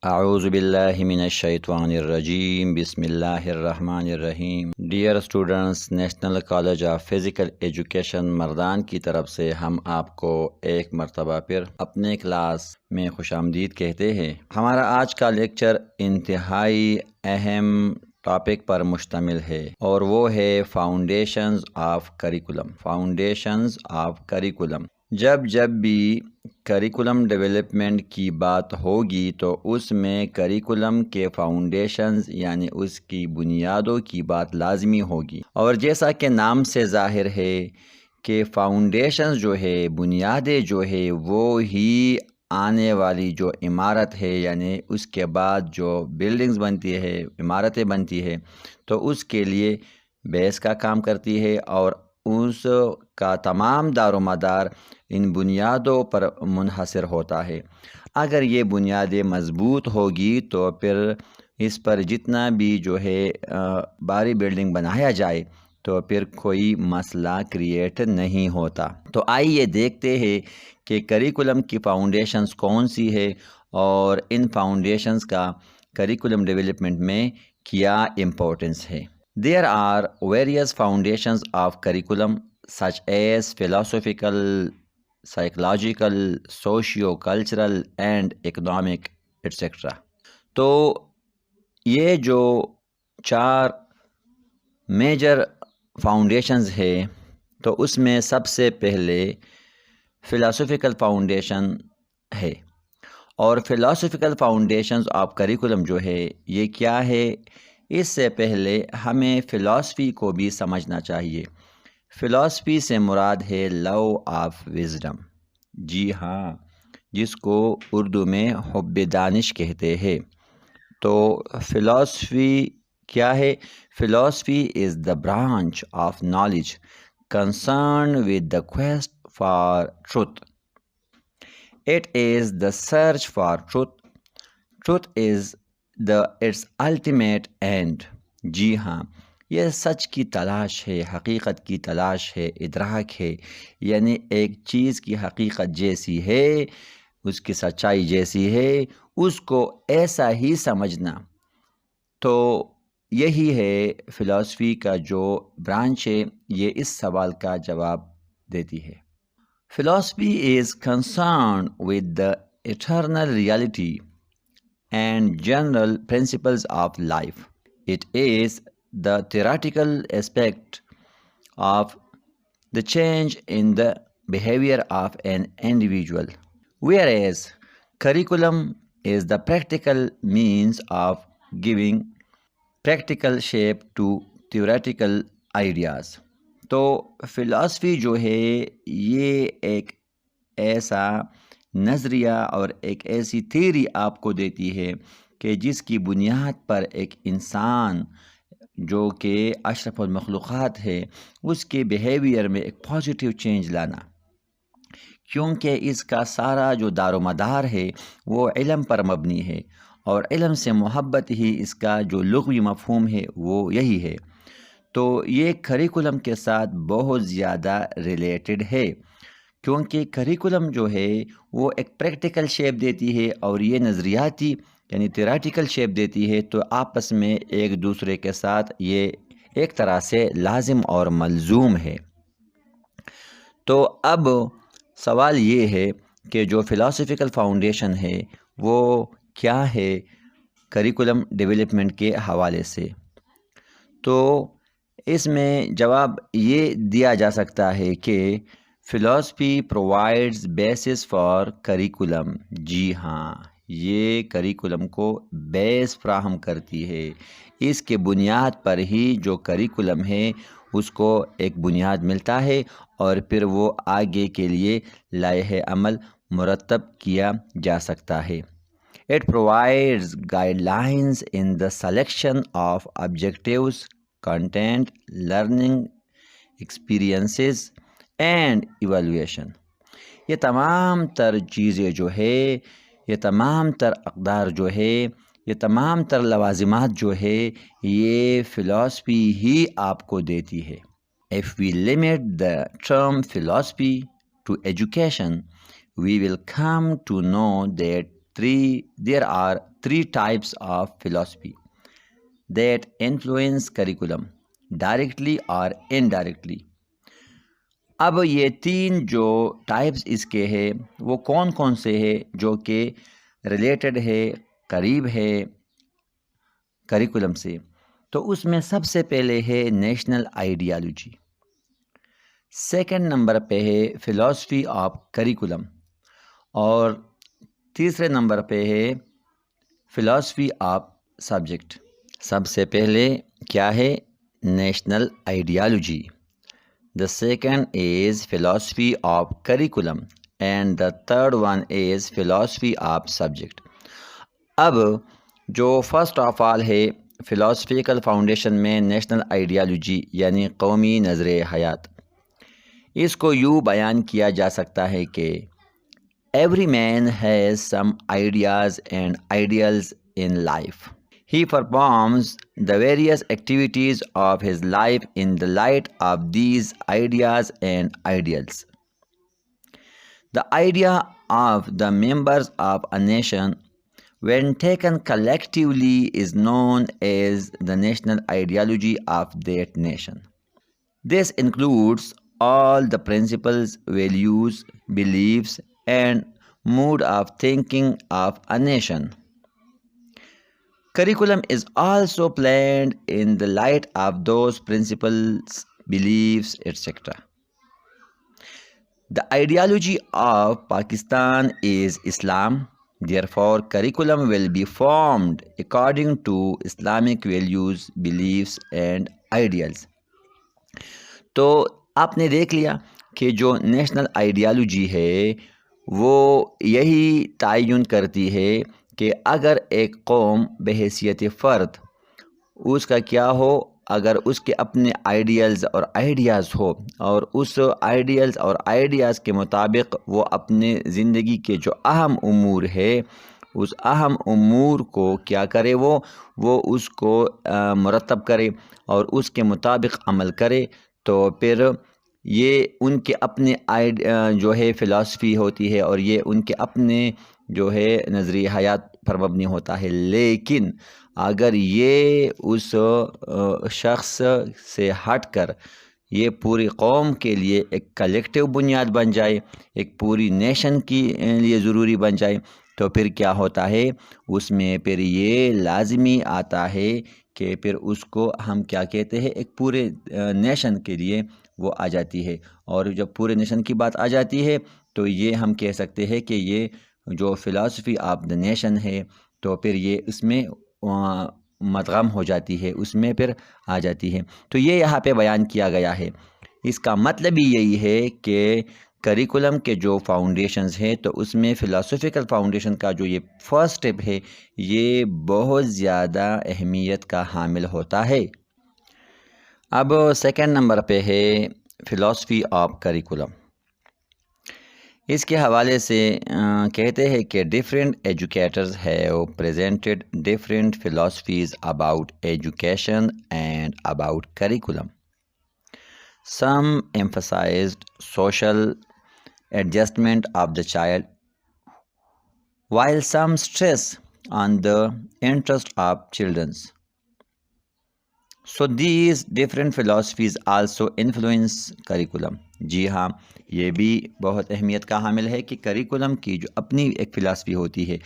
اعوذ باللہ من الشیطان الرجیم بسم اللہ الرحمن الرحیم۔ Dear students, national college of physical education Mardan کی طرف سے ہم آپ کو ایک مرتبہ پھر اپنے کلاس میں خوش آمدید کہتے ہیں۔ ہمارا آج کا لیکچر انتہائی اہم ٹاپک پر مشتمل ہے اور وہ ہے foundations of curriculum. Foundations of curriculum. جب بھی کریکولم ڈیولپمنٹ کی بات ہوگی تو اس میں کریکولم کے فاؤنڈیشنز یعنی اس کی بنیادوں کی بات لازمی ہوگی، اور جیسا کہ نام سے ظاہر ہے کہ فاؤنڈیشنز جو ہے، بنیادیں جو ہے، وہ ہی آنے والی جو عمارت ہے، یعنی اس کے بعد جو بلڈنگز بنتی ہے، عمارتیں بنتی ہے، تو اس کے لیے بیس کا کام کرتی ہے، اور اس کا تمام دار و مدار ان بنیادوں پر منحصر ہوتا ہے۔ اگر یہ بنیادیں مضبوط ہوگی تو پھر اس پر جتنا بھی جو ہے باری بلڈنگ بنایا جائے تو پھر کوئی مسئلہ کریٹ نہیں ہوتا۔ تو آئیے دیکھتے ہیں کہ کریکولم کی فاؤنڈیشنز کون سی ہے اور ان فاؤنڈیشنز کا کریکولم ڈیولپمنٹ میں کیا امپورٹنس ہے۔ There are various foundations of curriculum such as philosophical, psychological, socio-cultural and economic etc. تو یہ جو چار میجر فاؤنڈیشنز ہے تو اس میں سب سے پہلے فلاسفیکل فاؤنڈیشن ہے، اور فلاسفیکل فاؤنڈیشنز آف کریکولم جو ہے یہ کیا ہے، اس سے پہلے ہمیں فلاسفی کو بھی سمجھنا چاہیے۔ فلاسفی سے مراد ہے لو آف وزڈم، جی ہاں، جس کو اردو میں حب دانش کہتے ہیں۔ تو فلاسفی کیا ہے؟ Philosophy is the branch of knowledge concerned with the quest for truth. It is the search for truth. Truth is its ultimate end. جی ہاں، یہ سچ کی تلاش ہے، حقیقت کی تلاش ہے، ادراک ہے، یعنی ایک چیز کی حقیقت جیسی ہے، اس کی سچائی جیسی ہے، اس کو ایسا ہی سمجھنا۔ تو یہی ہے فلاسفی کا جو برانچ ہے، یہ اس سوال کا جواب دیتی ہے۔ Philosophy is concerned with the eternal reality and general principles of life. It is the theoretical aspect of the change in the behavior of an individual, whereas curriculum is the practical means of giving practical shape to theoretical ideas. تو philosophy جو ہے یہ ایک ایسا نظریہ اور ایک ایسی تھیوری آپ کو دیتی ہے کہ جس کی بنیاد پر ایک انسان جو کہ اشرف المخلوقات ہے اس کے بیہیویئر میں ایک پازیٹیو چینج لانا، کیونکہ اس کا سارا جو دار و مدار ہے وہ علم پر مبنی ہے، اور علم سے محبت ہی اس کا جو لغوی مفہوم ہے وہ یہی ہے۔ تو یہ کریکولم کے ساتھ بہت زیادہ ریلیٹڈ ہے، کیونکہ کریکولم جو ہے وہ ایک پریکٹیکل شیپ دیتی ہے اور یہ نظریاتی یعنی تھیورٹیکل شیپ دیتی ہے، تو آپس میں ایک دوسرے کے ساتھ یہ ایک طرح سے لازم اور ملزوم ہے۔ تو اب سوال یہ ہے کہ جو فلاسفیکل فاؤنڈیشن ہے وہ کیا ہے کریکولم ڈیولپمنٹ کے حوالے سے؟ تو اس میں جواب یہ دیا جا سکتا ہے کہ philosophy provides basis for curriculum. جی ہاں، یہ کریکولم کو بیس فراہم کرتی ہے، اس کے بنیاد پر ہی جو کریکولم ہے اس کو ایک بنیاد ملتا ہے، اور پھر وہ آگے کے لیے لائحہ عمل مرتب کیا جا سکتا ہے۔ It provides guidelines in the selection of objectives, content, learning experiences and evaluation. یہ تمام تر چیزیں جو ہے، یہ تمام تر اقدار جو ہے، یہ تمام تر لوازمات جو ہے، یہ فلاسفی ہی آپ کو دیتی ہے۔ If we limit the term philosophy to education, we will come to know that there are three types of philosophy that influence curriculum directly or indirectly. اب یہ تین جو ٹائپس اس کے ہے وہ کون کون سے ہے جو کہ ریلیٹڈ ہے، قریب ہے کریکولم سے؟ تو اس میں سب سے پہلے ہے نیشنل آئیڈیالوجی، سیکنڈ نمبر پہ ہے فلاسفی آف کریکولم، اور تیسرے نمبر پہ ہے فلاسفی آف سبجیکٹ۔ سب سے پہلے کیا ہے؟ National ideology. The second is philosophy of curriculum and the third one is philosophy of subject. اب جو فرسٹ آف آل ہے فلاسفیکل فاؤنڈیشن میں نیشنل آئیڈیالوجی یعنی قومی نظر حیات، اس کو یوں بیان کیا جا سکتا ہے کہ every man has some ideas and ideals in life. He performs the various activities of his life in the light of these ideas and ideals. The idea of the members of a nation, when taken collectively, is known as the national ideology of that nation. This includes all the principles, values, beliefs, and mood of thinking of a nation. Curriculum is also planned in the light of those principles, beliefs, etc. The ideology of Pakistan is Islam. Therefore, curriculum will be formed according to Islamic values, beliefs, and ideals. تو آپ نے دیکھ لیا کہ جو national ideology ہے وہ یہی تعین کرتی ہے کہ اگر ایک قوم بحیثیت فرد اس کا کیا ہو، اگر اس کے اپنے آئیڈیلز اور آئیڈیاز ہو اور اس آئیڈیلز اور آئیڈیاز کے مطابق وہ اپنے زندگی کے جو اہم امور ہے اس اہم امور کو کیا کرے، وہ اس کو مرتب کرے اور اس کے مطابق عمل کرے، تو پھر یہ ان کے اپنے جو ہے فلاسفی ہوتی ہے اور یہ ان کے اپنے جو ہے نظریہ حیات پر مبنی ہوتا ہے۔ لیکن اگر یہ اس شخص سے ہٹ کر یہ پوری قوم کے لیے ایک کلیکٹیو بنیاد بن جائے، ایک پوری نیشن کے لیے ضروری بن جائے، تو پھر کیا ہوتا ہے، اس میں پھر یہ لازمی آتا ہے کہ پھر اس کو ہم کیا کہتے ہیں، ایک پورے نیشن کے لیے وہ آ جاتی ہے۔ اور جب پورے نیشن کی بات آ جاتی ہے تو یہ ہم کہہ سکتے ہیں کہ یہ جو فلاسفی آف دا نیشن ہے تو پھر یہ اس میں مدغم ہو جاتی ہے، اس میں پھر آ جاتی ہے۔ تو یہ یہاں پہ بیان کیا گیا ہے۔ اس کا مطلب ہی یہی ہے کہ کریکولم کے جو فاؤنڈیشنز ہیں تو اس میں فلاسفیکل فاؤنڈیشن کا جو یہ فرسٹ اسٹیپ ہے یہ بہت زیادہ اہمیت کا حامل ہوتا ہے۔ اب سیکنڈ نمبر پہ ہے فلاسفی آف کریکولم۔ اس کے حوالے سے کہتے ہیں کہ different educators have presented different philosophies about education and about curriculum. Some emphasized social adjustment of the child, while some stress on the interest of children. So these different philosophies also influence curriculum. جی ہاں، یہ بھی بہت اہمیت کا حامل ہے کہ curriculum کی جو اپنی ایک فلاسفی ہوتی ہے،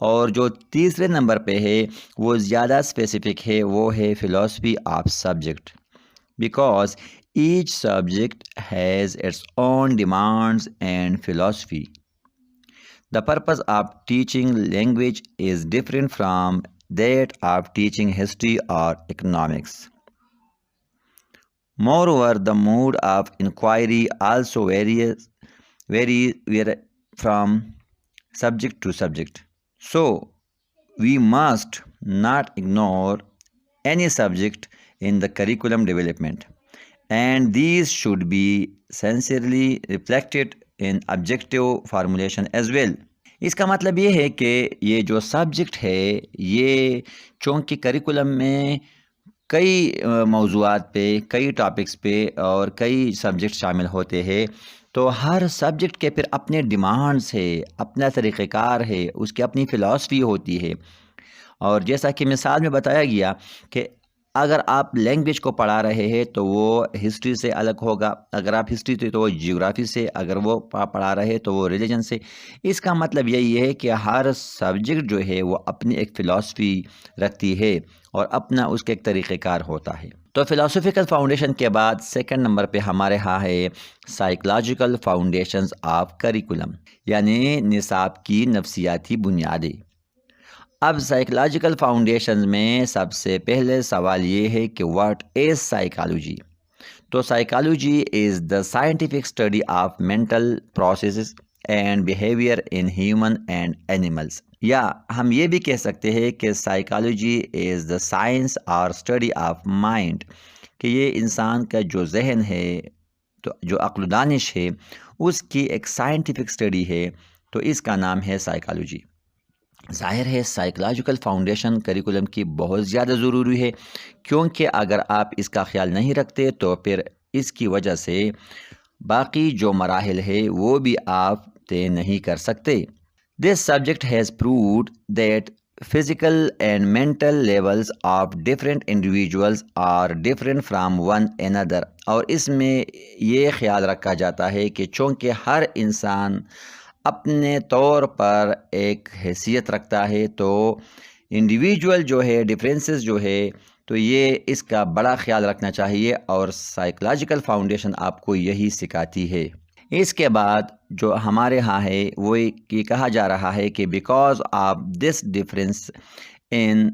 اور جو تیسرے نمبر پہ ہے وہ زیادہ اسپیسیفک ہے، وہ ہے philosophy of subject. Because each subject has its own demands and philosophy. The purpose of teaching language is different from that of teaching history or economics. Moreover, the mode of inquiry also varies from subject to subject. So, we must not ignore any subject in the curriculum development, and these should be sincerely reflected in objective formulation as well. اس کا مطلب یہ ہے کہ یہ جو subject ہے یہ چونکہ کریکولم میں کئی موضوعات پہ، کئی ٹاپکس پہ اور کئی سبجیکٹ شامل ہوتے ہیں، تو ہر سبجیکٹ کے پھر اپنے ڈیمانڈس ہے، اپنا طریقہ کار ہے، اس کی اپنی فلاسفی ہوتی ہے۔ اور جیسا کہ مثال میں بتایا گیا کہ اگر آپ لینگویج کو پڑھا رہے ہیں تو وہ ہسٹری سے الگ ہوگا، اگر آپ ہسٹری تھے تو وہ جیوگرافی سے، اگر وہ پڑھا رہے تو وہ ریلیجن سے۔ اس کا مطلب یہی ہے کہ ہر سبجیکٹ جو ہے وہ اپنی ایک فلاسفی رکھتی ہے اور اپنا اس کا ایک طریقہ کار ہوتا ہے۔ تو فلاسفیکل فاؤنڈیشن کے بعد سیکنڈ نمبر پہ ہمارے ہاں ہے سائیکلوجیکل فاؤنڈیشنز آف کریکولم، یعنی نصاب کی نفسیاتی بنیادیں۔ اب سائیکلوجیکل فاؤنڈیشنز میں سب سے پہلے سوال یہ ہے کہ واٹ از سائیکالوجی؟ تو psychology is the scientific study of mental processes and behaviour in human and animals, یا ہم یہ بھی کہہ سکتے ہیں کہ سائیکالوجی از دا سائنس اور اسٹڈی آف مائنڈ، کہ یہ انسان کا جو ذہن ہے، تو جو عقل و دانش ہے، اس کی ایک سائنٹیفک اسٹڈی ہے، تو اس کا نام ہے سائیکالوجی۔ ظاہر ہے سائیکلوجیکل فاؤنڈیشن کریکولم کی بہت زیادہ ضروری ہے، کیونکہ اگر آپ اس کا خیال نہیں رکھتے تو پھر اس کی وجہ سے باقی جو مراحل ہے وہ بھی آپ طے نہیں کر سکتے۔ This subject has proved that physical and mental levels of different individuals are different from one another، اور اس میں یہ خیال رکھا جاتا ہے کہ چونکہ ہر انسان اپنے طور پر ایک حیثیت رکھتا ہے تو انڈیویجول جو ہے ڈفرینسز جو ہے تو یہ اس کا بڑا خیال رکھنا چاہیے، اور سائیکلوجیکل فاؤنڈیشن آپ کو یہی سکھاتی ہے۔ اس کے بعد جو ہمارے ہاں ہے وہ یہ کہا جا رہا ہے کہ because of this difference in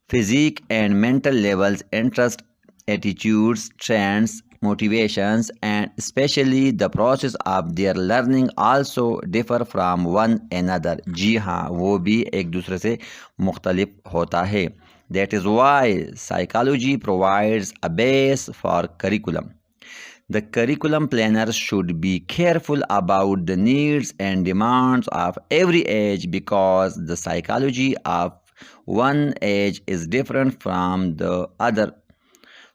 physique and mental levels, interest, attitudes, trends, motivations and especially the process of their learning also differ from one another۔ جی ہاں، وہ بھی ایک دوسرے سے مختلف ہوتا ہے۔ That is why psychology provides a base for curriculum۔ The curriculum planners should be careful about the needs and demands of every age because the psychology of one age is different from the other۔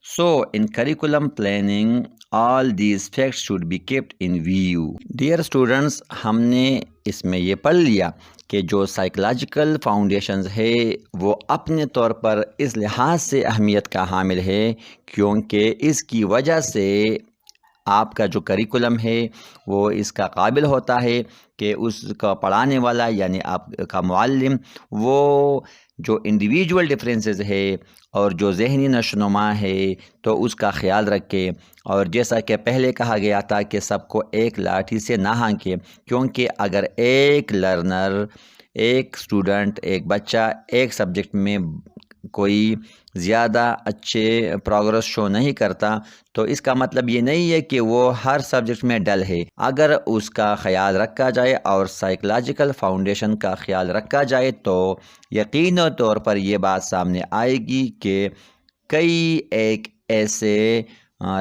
So, in curriculum planning, all these facts should be kept in view۔ Dear students، ہم نے اس میں یہ پڑھ لیا کہ جو psychological foundations ہے وہ اپنے طور پر اس لحاظ سے اہمیت کا حامل ہے کیونکہ اس کی وجہ سے آپ کا جو کریکولم ہے وہ اس کا قابل ہوتا ہے کہ اس کا پڑھانے والا یعنی آپ کا معلم وہ جو انڈیویجول ڈفرینسز ہے اور جو ذہنی نشوونما ہے تو اس کا خیال رکھے، اور جیسا کہ پہلے کہا گیا تھا کہ سب کو ایک لاٹھی سے نہ ہانکے، کیونکہ اگر ایک لرنر، ایک اسٹوڈنٹ، ایک بچہ ایک سبجیکٹ میں کوئی زیادہ اچھے پروگرس شو نہیں کرتا تو اس کا مطلب یہ نہیں ہے کہ وہ ہر سبجیکٹ میں ڈل ہے۔ اگر اس کا خیال رکھا جائے اور سائیکلوجیکل فاؤنڈیشن کا خیال رکھا جائے تو یقینی طور پر یہ بات سامنے آئے گی کہ کئی ایک ایسے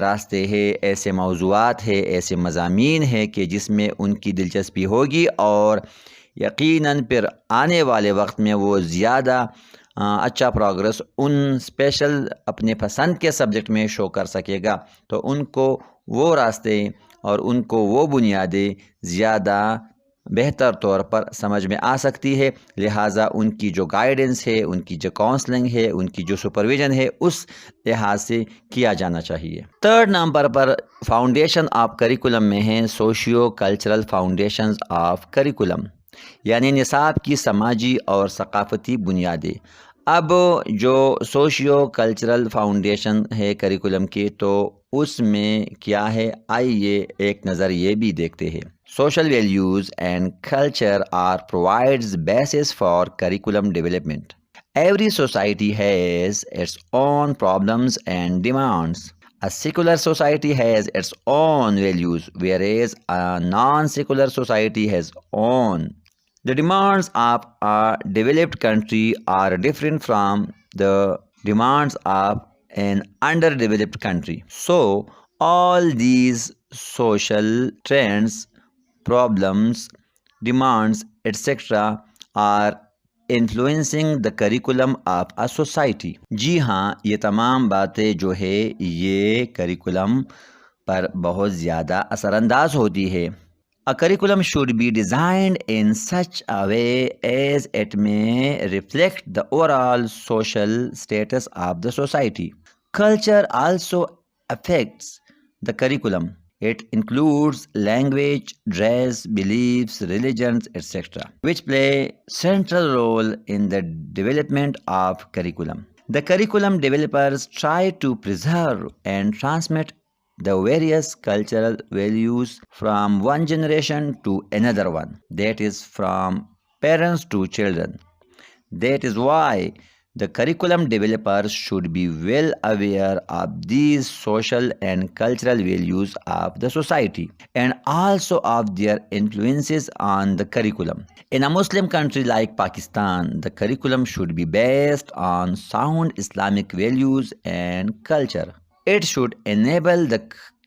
راستے ہیں، ایسے موضوعات ہیں، ایسے مضامین ہیں کہ جس میں ان کی دلچسپی ہوگی، اور یقیناً پھر آنے والے وقت میں وہ زیادہ اچھا پروگرس ان اسپیشل اپنے پسند کے سبجیکٹ میں شو کر سکے گا، تو ان کو وہ راستے اور ان کو وہ بنیادیں زیادہ بہتر طور پر سمجھ میں آ سکتی ہے، لہٰذا ان کی جو گائیڈنس ہے، ان کی جو کاؤنسلنگ ہے، ان کی جو سپرویژن ہے اس لحاظ سے کیا جانا چاہیے۔ Third number per foundation of curriculum میں ہیں socio cultural foundations of curriculum, یعنی نصاب کی سماجی اور ثقافتی بنیادیں۔ اب جو سوشیو کلچرل فاؤنڈیشن ہے کریکولم کی تو اس میں کیا ہے، آئیے ایک نظر یہ بھی دیکھتے ہیں۔ Social values and culture are provides basis for curriculum development. Every society has its own problems and demands. A secular society has its own values, whereas a non-secular society has own. The demands of a developed country are different from the demands of an underdeveloped country. So, all these social trends, problems, demands, etc. are influencing the curriculum of a society۔ جی ہاں، یہ تمام باتیں جو ہے یہ curriculum پر بہت زیادہ اثر انداز ہوتی ہے. A curriculum should be designed in such a way as it may reflect the overall social status of the society. Culture also affects the curriculum. It includes language, dress, beliefs, religions, etc., which play central role in the development of curriculum. The curriculum developers try to preserve and transmit the various cultural values from one generation to another one, that is, from parents to children. That is why the curriculum developers should be well aware of these social and cultural values of the society and also of their influences on the curriculum. In a Muslim country like Pakistan, the curriculum should be based on sound Islamic values and culture. It should enable the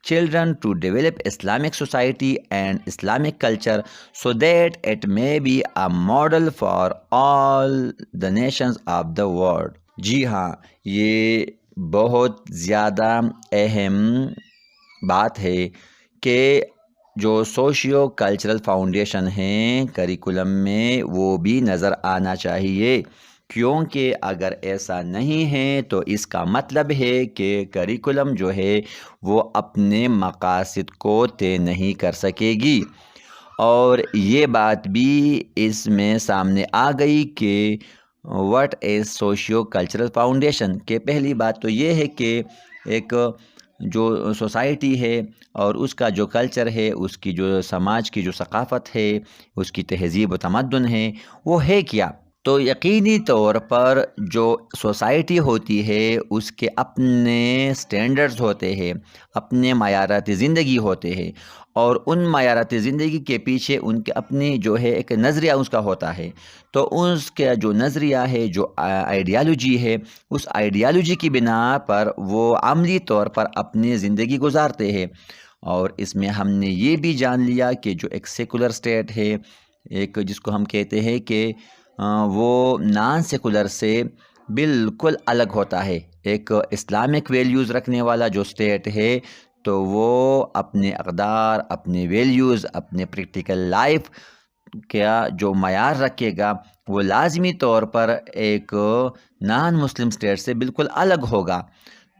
children to develop Islamic society and Islamic culture so that it may be a model for all the nations of the world. جی ہاں، یہ بہت زیادہ اہم بات ہے کہ جو socio cultural foundation ہیں کریکولم میں وہ بھی نظر آنا چاہیے، کیونکہ اگر ایسا نہیں ہے تو اس کا مطلب ہے کہ کریکولم جو ہے وہ اپنے مقاصد کو طے نہیں کر سکے گی. اور یہ بات بھی اس میں سامنے آ گئی کہ what is socio cultural foundation, کہ پہلی بات تو یہ ہے کہ ایک جو سوسائٹی ہے اور اس کا جو کلچر ہے، اس کی جو سماج کی جو ثقافت ہے، اس کی تہذیب و تمدن ہے، وہ ہے کیا. تو یقینی طور پر جو سوسائٹی ہوتی ہے اس کے اپنے سٹینڈرڈز ہوتے ہیں، اپنے معیارات زندگی ہوتے ہیں، اور ان معیارات زندگی کے پیچھے ان کے اپنی جو ہے ایک نظریہ اس کا ہوتا ہے. تو اس کا جو نظریہ ہے، جو آئیڈیالوجی ہے، اس آئیڈیالوجی کی بنا پر وہ عملی طور پر اپنی زندگی گزارتے ہیں. اور اس میں ہم نے یہ بھی جان لیا کہ جو ایک سیکولر سٹیٹ ہے، ایک جس کو ہم کہتے ہیں کہ وہ نان سیکولر سے بالکل الگ ہوتا ہے. ایک اسلامک ویلیوز رکھنے والا جو سٹیٹ ہے تو وہ اپنے اقدار، اپنے ویلیوز، اپنے پریکٹیکل لائف کا جو معیار رکھے گا وہ لازمی طور پر ایک نان مسلم سٹیٹ سے بالکل الگ ہوگا.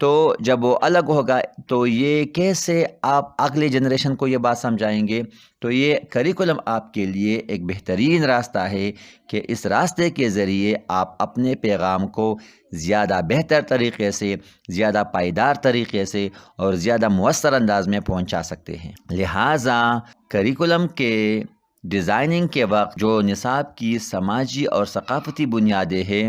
تو جب وہ الگ ہوگا تو یہ کیسے آپ اگلے جنریشن کو یہ بات سمجھائیں گے؟ تو یہ کریکولم آپ کے لیے ایک بہترین راستہ ہے کہ اس راستے کے ذریعے آپ اپنے پیغام کو زیادہ بہتر طریقے سے، زیادہ پائیدار طریقے سے اور زیادہ مؤثر انداز میں پہنچا سکتے ہیں. لہٰذا کریکولم کے ڈیزائننگ کے وقت جو نصاب کی سماجی اور ثقافتی بنیادیں ہیں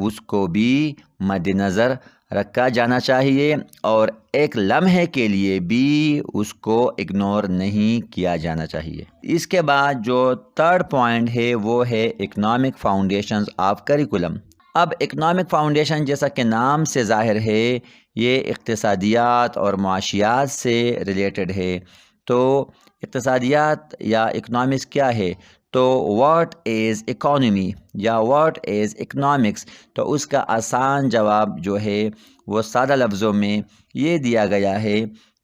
اس کو بھی مد نظر رکھا جانا چاہیے اور ایک لمحے کے لیے بھی اس کو اگنور نہیں کیا جانا چاہیے. اس کے بعد جو تھرڈ پوائنٹ ہے وہ ہے اکنامک فاؤنڈیشنز آف کریکولم. اب اکنامک فاؤنڈیشن جیسا کہ نام سے ظاہر ہے یہ اقتصادیات اور معاشیات سے ریلیٹڈ ہے. تو اقتصادیات یا اکنامکس کیا ہے؟ تو واٹ از اکانومی یا واٹ از اکنامکس، تو اس کا آسان جواب جو ہے وہ سادہ لفظوں میں یہ دیا گیا ہے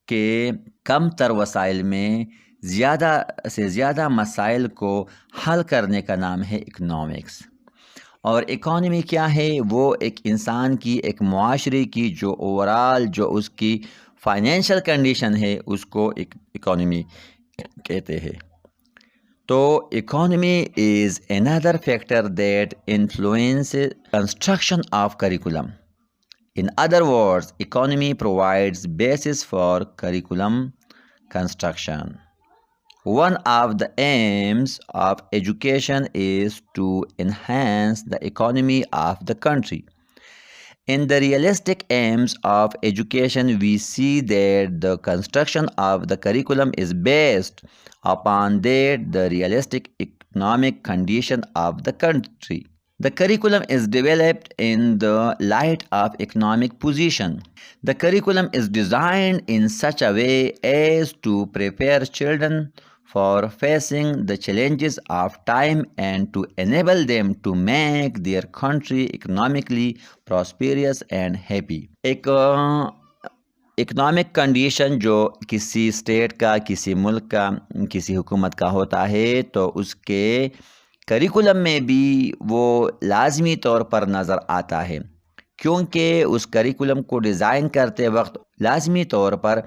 کہ کم تر وسائل میں زیادہ سے زیادہ مسائل کو حل کرنے کا نام ہے اکنامکس. اور اکانومی کیا ہے؟ وہ ایک انسان کی، ایک معاشرے کی جو اوورال جو اس کی فائنینشیل کنڈیشن ہے اس کو اکانومی کہتے ہیں. تو economy is another factor that influences construction of curriculum. In other words, economy provides basis for curriculum construction. One of the aims of education is to enhance the economy of the country. In the realistic aims of education, we see that the construction of the curriculum is based upon that the realistic economic condition of the country. The curriculum is developed in the light of economic position. The curriculum is designed in such a way as to prepare children for facing the challenges of time and to enable them to make their country economically prosperous and happy. ایک economic condition جو کسی state کا، کسی ملک کا، کسی حکومت کا ہوتا ہے تو اس کے کریکولم میں بھی وہ لازمی طور پر نظر آتا ہے، کیونکہ اس کریکولم کو ڈیزائن کرتے وقت لازمی طور پر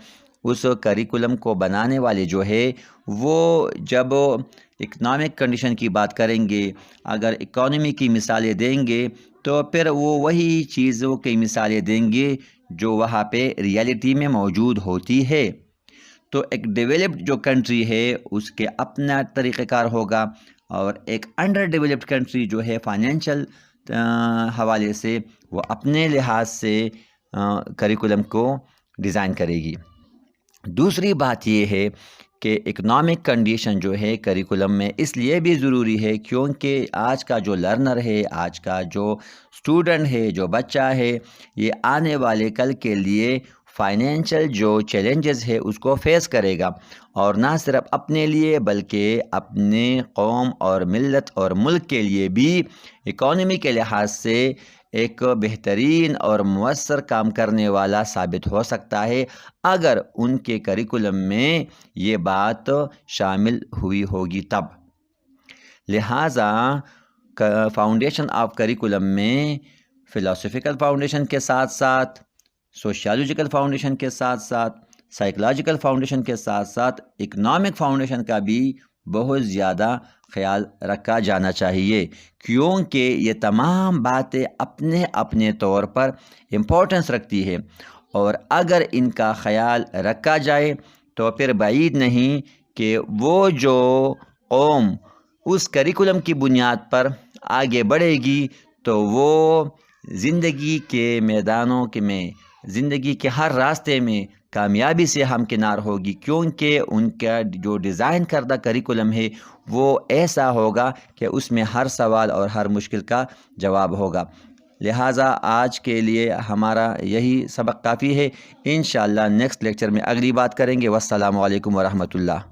اس کریکولم کو بنانے والے جو ہے وہ جب اکنامک کنڈیشن کی بات کریں گے، اگر اکانومی کی مثالیں دیں گے تو پھر وہ وہی چیزوں کی مثالیں دیں گے جو وہاں پہ ریئلٹی میں موجود ہوتی ہے۔ تو ایک ڈیولپڈ جو کنٹری ہے اس کے اپنا طریقہ کار ہوگا، اور ایک انڈر ڈیولپڈ کنٹری جو ہے فائنینشیل حوالے سے وہ اپنے لحاظ سے کریکولم کو ڈیزائن کرے گی۔ دوسری بات یہ ہے کہ اکنامک کنڈیشن جو ہے کریکولم میں اس لیے بھی ضروری ہے کیونکہ آج کا جو لرنر ہے، آج کا جو اسٹوڈنٹ ہے، جو بچہ ہے، یہ آنے والے کل کے لیے فائنینشیل جو چیلنجز ہے اس کو فیس کرے گا، اور نہ صرف اپنے لیے بلکہ اپنے قوم اور ملت اور ملک کے لیے بھی اکانومی کے لحاظ سے ایک بہترین اور مؤثر کام کرنے والا ثابت ہو سکتا ہے اگر ان کے کریکولم میں یہ بات شامل ہوئی ہوگی تب۔ لہٰذا فاؤنڈیشن آف کریکولم میں فلاسفیکل فاؤنڈیشن کے ساتھ ساتھ، سوشیالوجیکل فاؤنڈیشن کے ساتھ ساتھ، سائیکلوجیکل فاؤنڈیشن کے ساتھ ساتھ اکنامک فاؤنڈیشن کا بھی بہت زیادہ خیال رکھا جانا چاہیے، کیونکہ یہ تمام باتیں اپنے اپنے طور پر امپورٹنس رکھتی ہے، اور اگر ان کا خیال رکھا جائے تو پھر بعید نہیں کہ وہ جو قوم اس کریکولم کی بنیاد پر آگے بڑھے گی تو وہ زندگی کے میدانوں میں، زندگی کے ہر راستے میں کامیابی سے ہمکنار ہوگی، کیونکہ ان کا جو ڈیزائن کردہ کریکولم ہے وہ ایسا ہوگا کہ اس میں ہر سوال اور ہر مشکل کا جواب ہوگا۔ لہٰذا آج کے لیے ہمارا یہی سبق کافی ہے، انشاءاللہ نیکسٹ لیکچر میں اگلی بات کریں گے۔ والسلام علیکم ورحمۃ اللہ۔